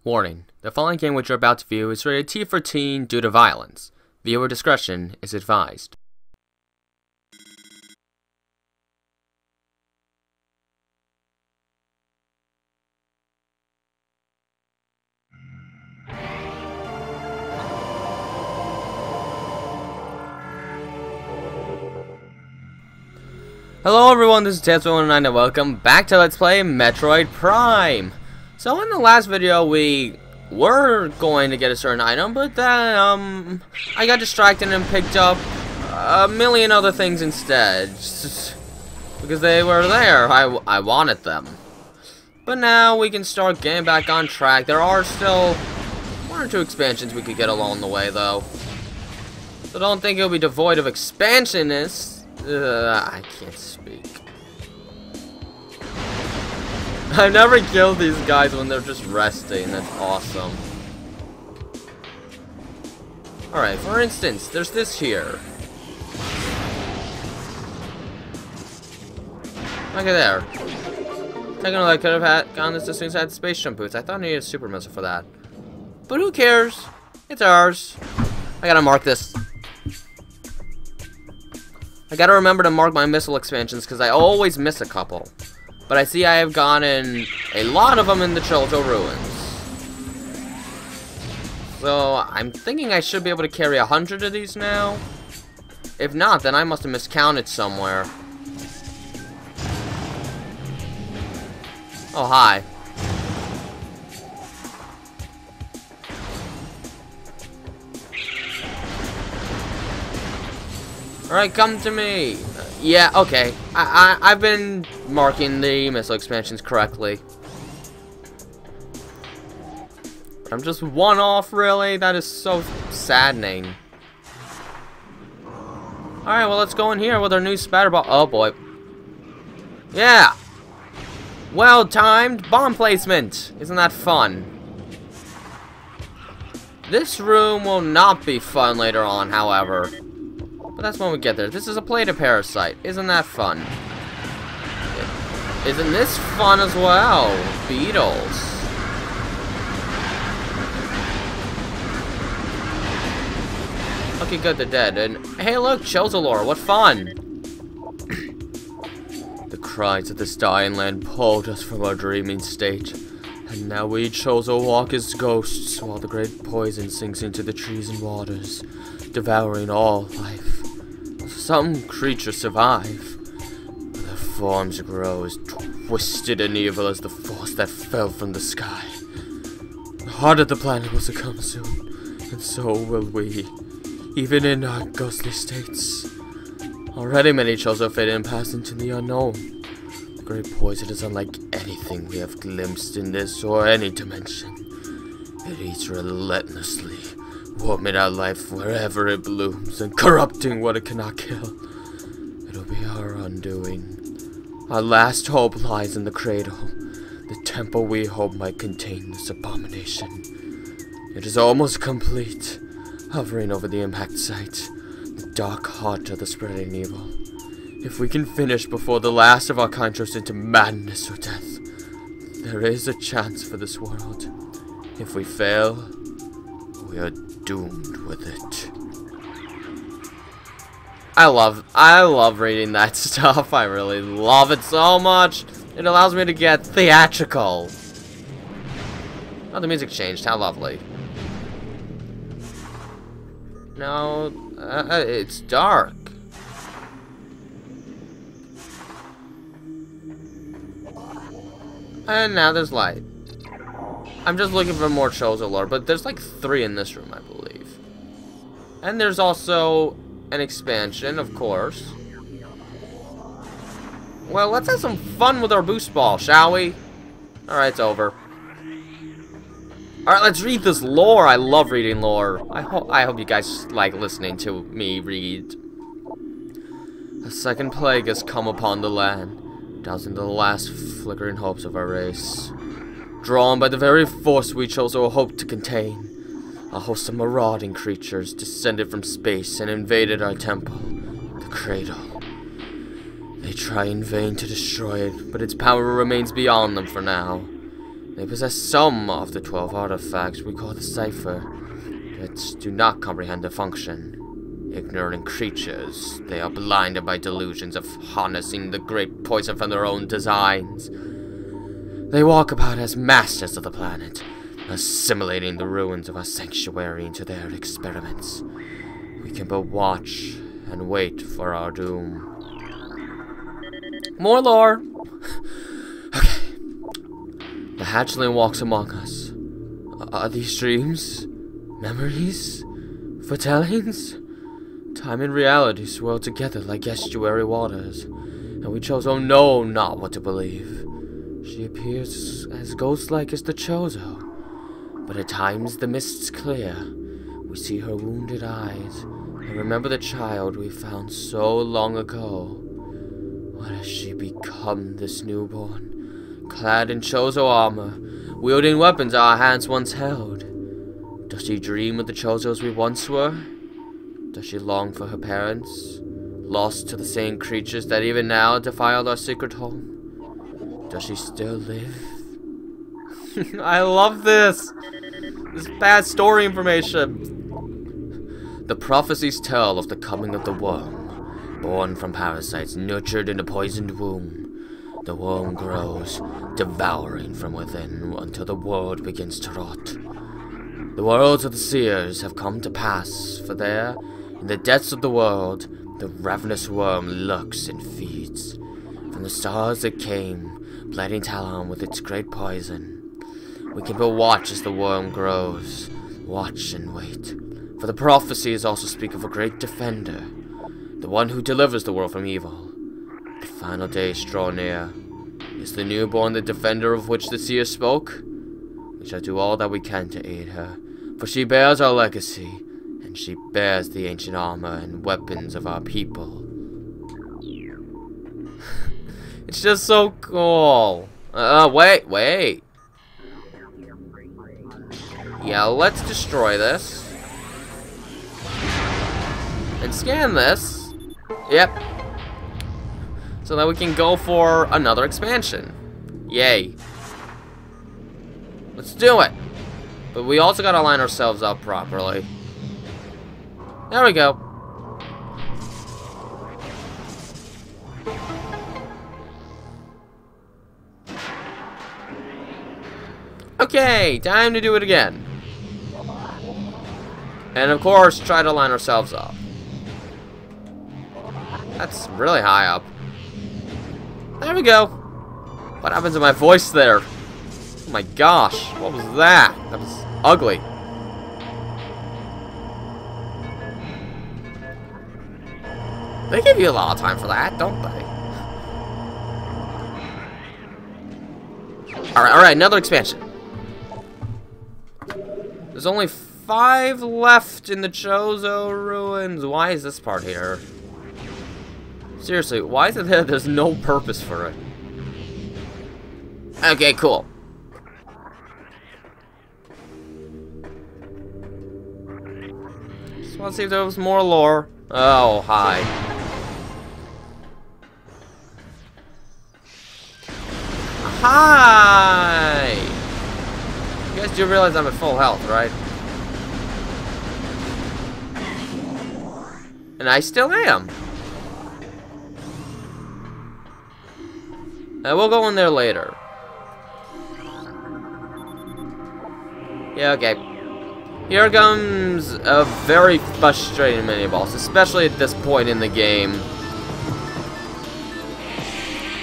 Warning, the following game which you're about to view is rated T for teen due to violence. Viewer discretion is advised. Hello everyone, this is Chozo and welcome back to Let's Play Metroid Prime. So in the last video we were going to get a certain item, but then I got distracted and picked up a million other things instead. Because they were there, I wanted them. But now we can start getting back on track. There are still one or two expansions we could get along the way though. So don't think it'll be devoid of expansionists. I can't speak. I've never killed these guys when they're just resting. That's awesome. Alright, for instance, there's this here. Look at there. Technically, I could have gotten this as soon as I had space jump boots. I thought I needed a super missile for that. But who cares? It's ours. I gotta mark this. I gotta remember to mark my missile expansions because I always miss a couple. But I see I have gotten a lot of them in the Chozo Ruins. So I'm thinking I should be able to carry 100 of these now. If not, then I must have miscounted somewhere. Oh, hi. Alright, come to me. Yeah, okay. I've been marking the missile expansions correctly. But I'm just one off, really? That is so saddening. Alright, well, let's go in here with our new spatter ball. Oh, boy. Yeah! Well-timed bomb placement! Isn't that fun? This room will not be fun later on, however. But that's when we get there. This is a plate of parasite. Isn't that fun? Isn't this fun as well? Beetles. Okay, good, they're dead. And hey, look, Chozo lore. What fun! The cries of this dying land pulled us from our dreaming state. And now we Chozo walk as ghosts, while the great poison sinks into the trees and waters, devouring all life. Some creatures survive, but their forms grow as twisted and evil as the force that fell from the sky. The heart of the planet will succumb soon, and so will we, even in our ghostly states. Already many Chozo faded and passed into the unknown. The great poison is unlike anything we have glimpsed in this or any dimension. It eats relentlessly, warming our life wherever it blooms and corrupting what it cannot kill. It'll be our undoing. Our last hope lies in the cradle, the temple we hope might contain this abomination. It is almost complete, hovering over the impact site, the dark heart of the spreading evil. If we can finish before the last of our kind drifts into madness or death, there is a chance for this world. If we fail, we are doomed with it. I love reading that stuff. I really love it so much. It allows me to get theatrical. Oh, the music changed. How lovely. No, it's dark. And now there's light. I'm just looking for more Chozo lore, but there's like 3 in this room, I believe. And there's also an expansion, of course. Well, let's have some fun with our boost ball, shall we? Alright, it's over. Alright, let's read this lore. I love reading lore. I hope you guys like listening to me read. A second plague has come upon the land, dousing the last flickering hopes of our race. Drawn by the very force we Chozo hoped to contain, a host of marauding creatures descended from space and invaded our temple, the cradle. They try in vain to destroy it, but its power remains beyond them for now. They possess some of the 12 artifacts we call the Cipher, yet do not comprehend their function. Ignorant creatures, they are blinded by delusions of harnessing the great poison from their own designs. They walk about as masters of the planet, assimilating the ruins of our sanctuary into their experiments. We can but watch and wait for our doom. More lore! Okay. The hatchling walks among us. Are these dreams? Memories? Foretellings? Time and reality swirl together like estuary waters, and we Chozo know not what to believe. She appears as ghost-like as the Chozo, but at times the mists clear. We see her wounded eyes, and remember the child we found so long ago. What has she become, this newborn? Clad in Chozo armor, wielding weapons our hands once held. Does she dream of the Chozos we once were? Does she long for her parents, lost to the same creatures that even now defiled our secret home? Does she still live? I love this! This bad story information! The prophecies tell of the coming of the worm, born from parasites nurtured in a poisoned womb. The worm grows, devouring from within until the world begins to rot. The worlds of the seers have come to pass, for there, in the depths of the world, the ravenous worm lurks and feeds. From the stars it came, blighting Talon with its great poison. We can but watch as the worm grows, watch and wait. For the prophecies also speak of a great defender, the one who delivers the world from evil. The final days draw near. Is the newborn the defender of which the seer spoke? We shall do all that we can to aid her, for she bears our legacy, and she bears the ancient armor and weapons of our people. It's just so cool. Wait. Yeah, let's destroy this. And scan this. Yep. So that we can go for another expansion. Yay. Let's do it. But we also gotta line ourselves up properly. There we go. Okay, time to do it again. And of course, try to line ourselves up. That's really high up. There we go. What happened to my voice there? Oh my gosh, what was that? That was ugly. They give you a lot of time for that, don't they? Alright, another expansion. There's only 5 left in the Chozo Ruins. Why is this part here? Seriously, why is it there? There's no purpose for it. Okay, cool. Just want to see if there was more lore. Oh, hi. Hi! You guys do realize I'm at full health, right? And I still am. We'll go in there later. Yeah, okay. Here comes a very frustrating mini-boss, especially at this point in the game.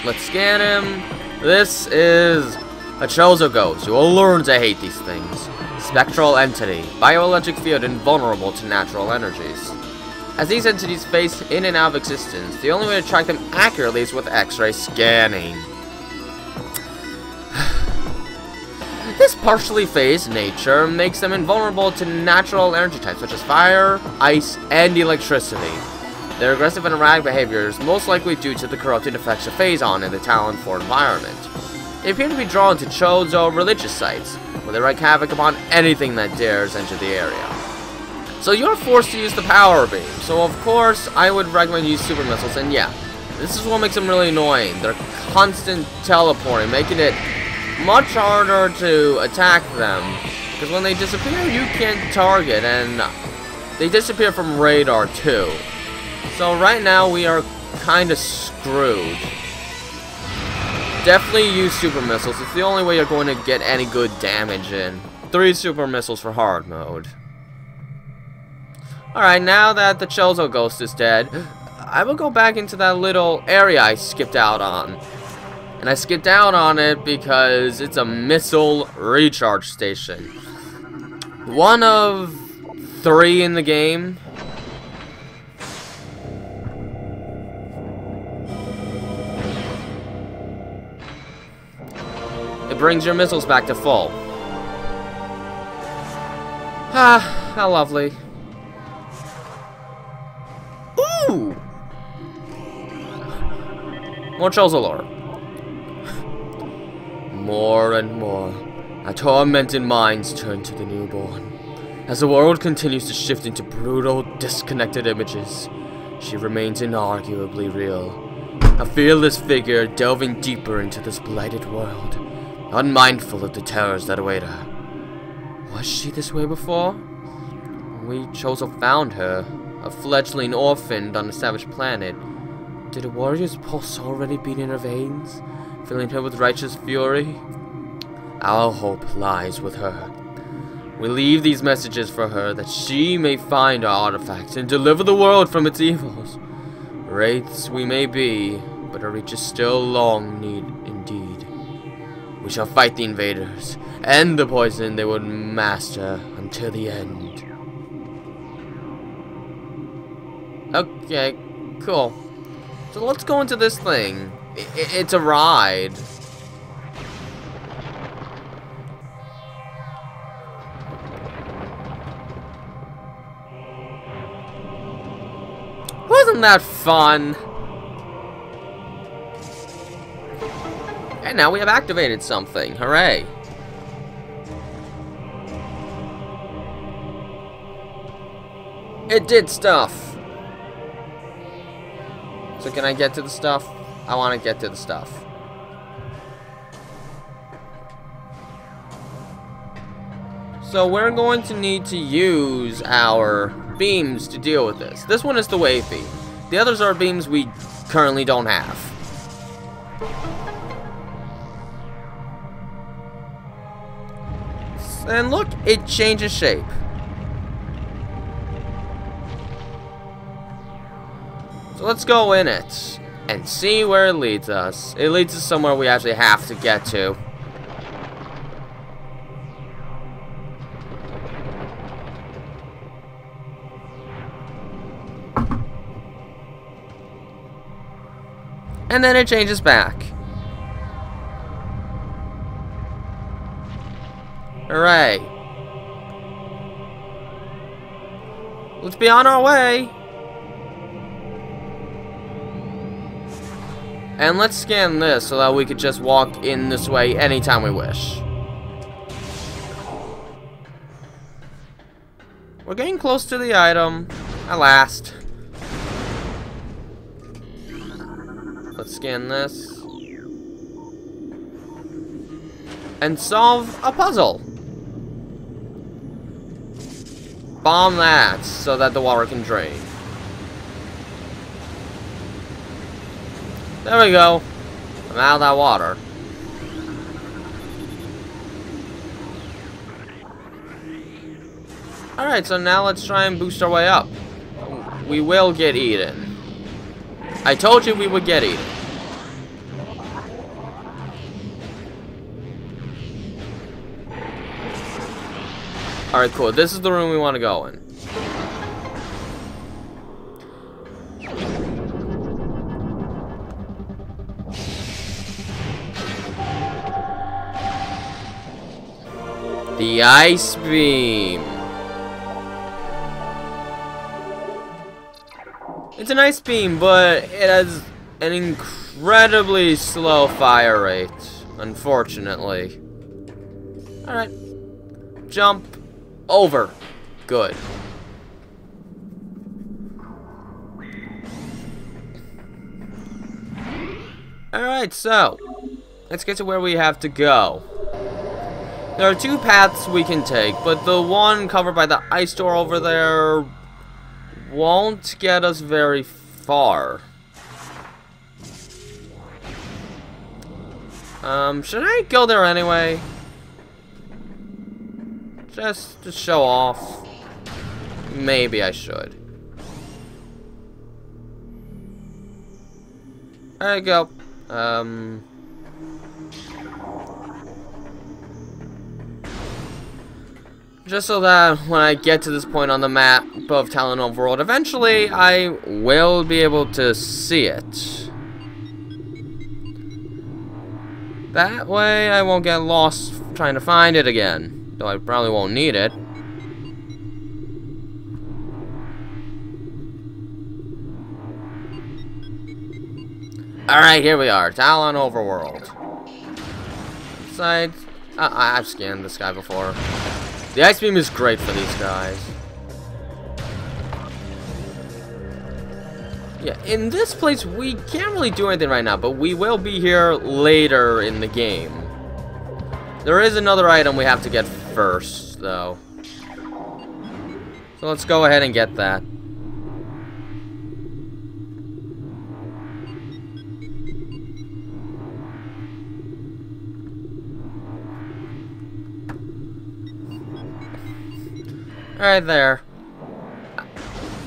Let's scan him. This is a Chozo Ghost. You will learn to hate these things. Spectral entity. Bioelectric field invulnerable to natural energies. As these entities phase in and out of existence, the only way to track them accurately is with X-ray scanning. This partially phased nature makes them invulnerable to natural energy types such as fire, ice, and electricity. Their aggressive and erratic behavior is most likely due to the corrupting effects of Phazon in the Talon 4 environment. They appear to be drawn to Chozo religious sites, where they wreak havoc upon anything that dares enter the area. So you're forced to use the power beam, so of course I would recommend you use super missiles, and yeah, this is what makes them really annoying. They're constant teleporting, making it much harder to attack them, because when they disappear, you can't target, and they disappear from radar too. So right now we are kind of screwed. Definitely use super missiles. It's the only way you're going to get any good damage in. 3 super missiles for hard mode. Alright, now that the Chozo Ghost is dead, I will go back into that little area I skipped out on. And I skipped out on it because it's a missile recharge station. One of 3 in the game. It brings your missiles back to full. Ah, how lovely. Ooh! More Chozo lore. More and more, our tormented minds turn to the newborn. As the world continues to shift into brutal, disconnected images, she remains inarguably real. A fearless figure delving deeper into this blighted world, unmindful of the terrors that await her. Was she this way before? When we Chozo found her, a fledgling orphaned on a savage planet, did a warrior's pulse already beat in her veins, filling her with righteous fury? Our hope lies with her. We leave these messages for her that she may find our artifacts and deliver the world from its evils. Wraiths we may be, but our reach is still long indeed. We shall fight the invaders, end the poison they would master until the end. Okay, cool. So let's go into this thing. It's a ride. Wasn't that fun? And now we have activated something. Hooray. It did stuff. So can I get to the stuff? I want to get to the stuff. So we're going to need to use our beams to deal with this. This one is the wave beam. The others are beams we currently don't have. And look, it changes shape. So let's go in it and see where it leads us. It leads us somewhere we actually have to get to. And then it changes back. Hooray. Let's be on our way. And let's scan this so that we could just walk in this way anytime we wish. We're getting close to the item. At last. Let's scan this. And solve a puzzle. Bomb that so that the water can drain. There we go. I'm out of that water. Alright, so now let's try and boost our way up. We will get eaten. I told you we would get eaten. Alright, cool. This is the room we want to go in. The ice beam. It's an ice beam, but it has an incredibly slow fire rate, unfortunately. Alright. Jump over. Good. Alright, so let's get to where we have to go. There are two paths we can take, but the one covered by the ice door over there won't get us very far. Should I go there anyway? Just to show off. Maybe I should. There you go. Just so that when I get to this point on the map of Talon Overworld, eventually I will be able to see it. That way I won't get lost trying to find it again, though I probably won't need it. Alright, here we are, Talon Overworld. Besides, I've scanned this guy before. The ice beam is great for these guys. Yeah, in this place we can't really do anything right now, but we will be here later in the game. There is another item we have to get first, though. So let's go ahead and get that. Alright there.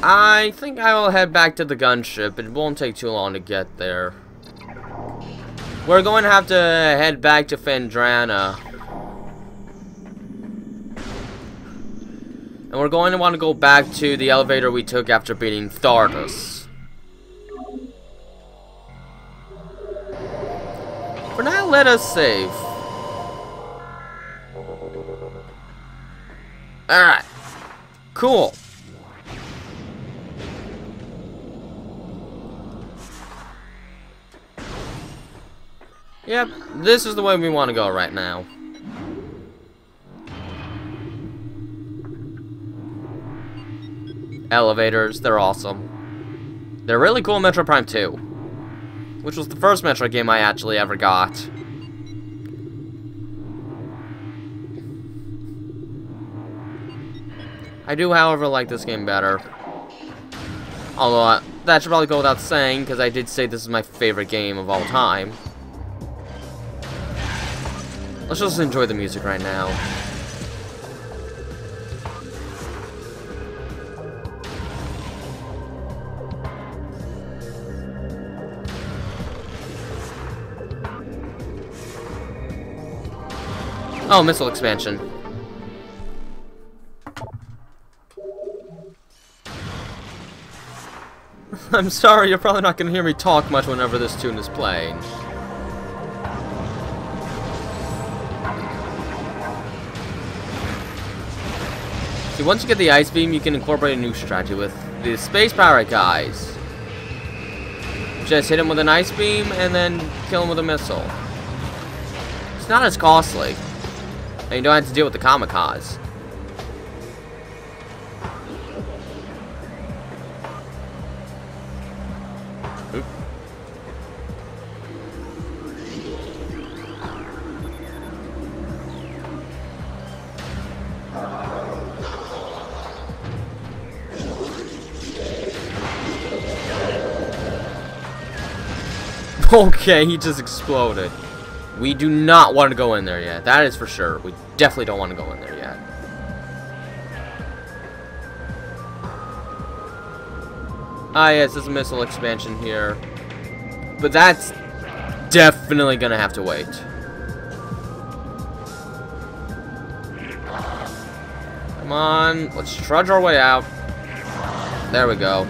I think I will head back to the gunship. It won't take too long to get there. We're going to have to head back to Phendrana. And we're going to want to go back to the elevator we took after beating Thartus. For now, let us save. Alright. Cool. Yep, this is the way we want to go right now. Elevators, they're awesome. They're really cool in Metroid Prime 2, which was the first Metroid game I actually ever got. I do, however, like this game better. Although, that should probably go without saying, because I did say this is my favorite game of all time. Let's just enjoy the music right now. Oh, missile expansion. I'm sorry, you're probably not going to hear me talk much whenever this tune is playing. See, once you get the ice beam, you can incorporate a new strategy with the space pirate guys. Just hit him with an ice beam and then kill him with a missile. It's not as costly. And you don't have to deal with the kamikaze. Okay, he just exploded. We do not want to go in there yet. That is for sure. We definitely don't want to go in there yet. Ah, yes, there's a missile expansion here. But that's definitely gonna have to wait. Come on, let's trudge our way out. There we go.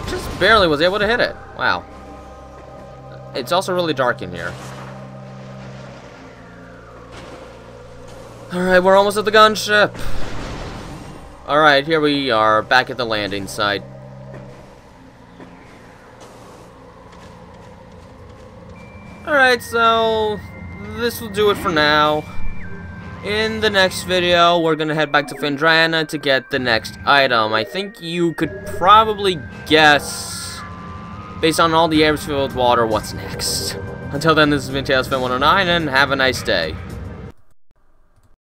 Just barely was able to hit it. Wow. It's also really dark in here. Alright, we're almost at the gunship. Alright, here we are, back at the landing site. Alright, so this will do it for now. In the next video, we're gonna head back to Phendrana to get the next item. I think you could probably guess, based on all the areas filled with water, what's next. Until then, this has been Tales Fan 109, and have a nice day.